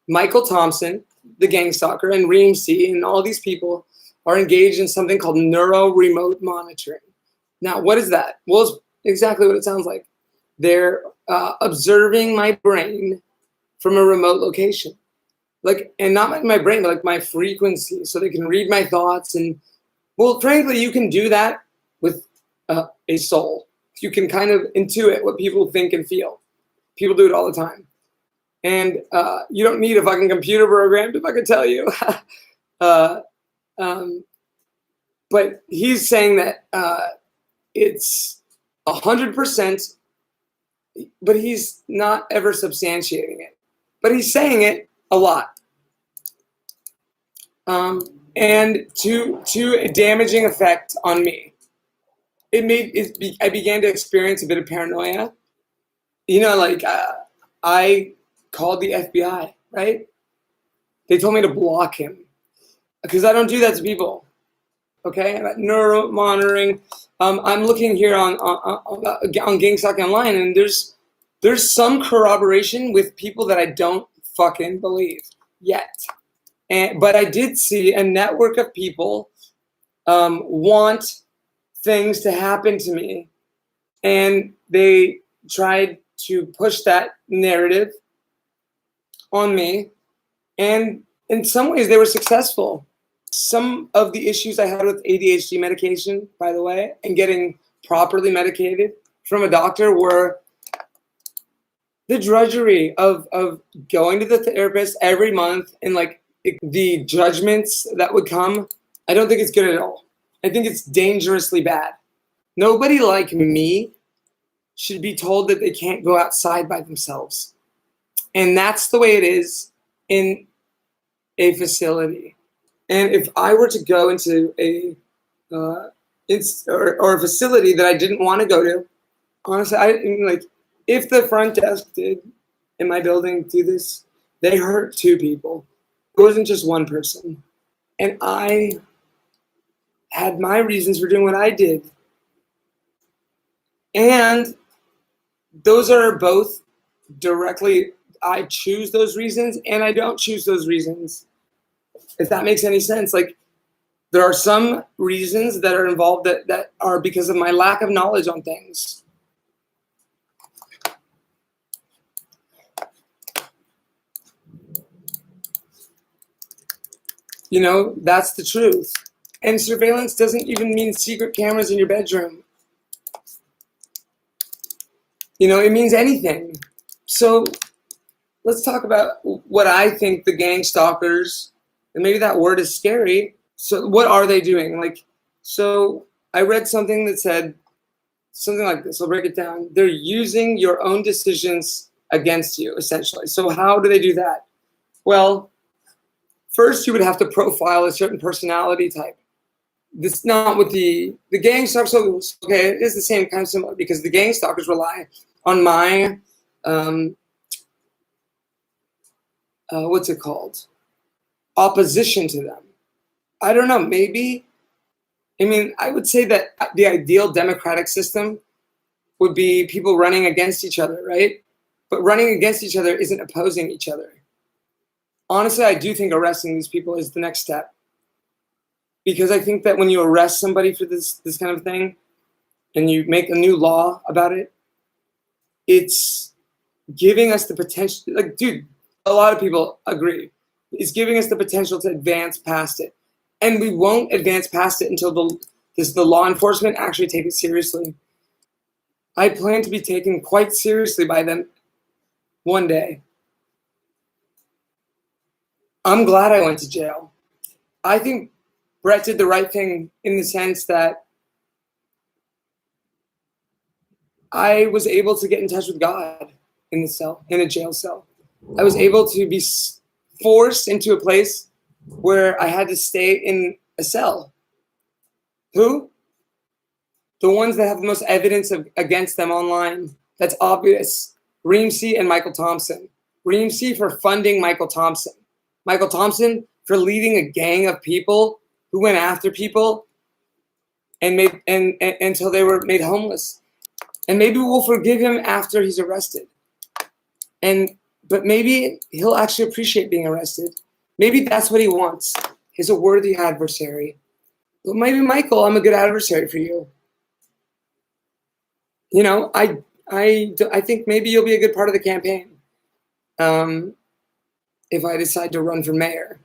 Michael Thompson, the gang stalker, and Reem C, and all these people are engaged in something called neuro remote monitoring. Now, what is that? Well, it's exactly what it sounds like. They're observing my brain from a remote location. Like, and not my brain, but like my frequency, so they can read my thoughts. And well, frankly, you can do that with a soul. You can kind of intuit what people think and feel. People do it all the time. And you don't need a fucking computer program, if I could tell you. But he's saying that it's 100%, but he's not ever substantiating it. But he's saying it a lot. And to a damaging effect on me. I began to experience a bit of paranoia. You know, like I called the FBI, right? They told me to block him because I don't do that to people. Okay, neuro monitoring. I'm looking here on Gang Stalking Online, and there's some corroboration with people that I don't fucking believe yet. But I did see a network of people want things to happen to me, and they tried to push that narrative on me, and in some ways they were successful. Some of the issues I had with ADHD medication, by the way, and getting properly medicated from a doctor were the drudgery of going to the therapist every month, and like the judgments that would come. I don't think it's good at all. I think it's dangerously bad. Nobody like me should be told that they can't go outside by themselves. And that's the way it is in a facility. And if I were to go into a facility that I didn't want to go to, honestly, if the front desk did in my building do this, they hurt 2 people. It wasn't just one person. And I had my reasons for doing what I did. And those are both directly, I choose those reasons and I don't choose those reasons. If that makes any sense. Like, there are some reasons that are involved that are because of my lack of knowledge on things. You know, that's the truth. And surveillance doesn't even mean secret cameras in your bedroom. You know, it means anything. So let's talk about what I think the gang stalkers, and maybe that word is scary. So what are they doing? Like, so I read something that said something like this. I'll break it down. They're using your own decisions against you, essentially. So how do they do that? Well, first you would have to profile a certain personality type. This is not what the gang stalkers, okay, it is the same kind of similar, because the gang stalkers rely on my, what's it called? Opposition to them. I don't know, maybe, I mean, I would say that the ideal democratic system would be people running against each other, right? But running against each other isn't opposing each other. Honestly, I do think arresting these people is the next step. Because I think that when you arrest somebody for this kind of thing, and you make a new law about it, it's giving us the potential, like, dude, a lot of people agree. It's giving us the potential to advance past it. And we won't advance past it until the law enforcement actually take it seriously. I plan to be taken quite seriously by them one day. I'm glad I went to jail. I think Brett did the right thing in the sense that I was able to get in touch with God in the cell, in a jail cell. I was able to be forced into a place where I had to stay in a cell. Who? The ones that have the most evidence against them online. That's obvious. Reem C and Michael Thompson. Reem C for funding Michael Thompson. Michael Thompson for leading a gang of people who went after people and until they were made homeless. And maybe we'll forgive him after he's arrested. And But maybe he'll actually appreciate being arrested. Maybe that's what he wants. He's a worthy adversary. But maybe, Michael, I'm a good adversary for you. You know, I think maybe you'll be a good part of the campaign if I decide to run for mayor.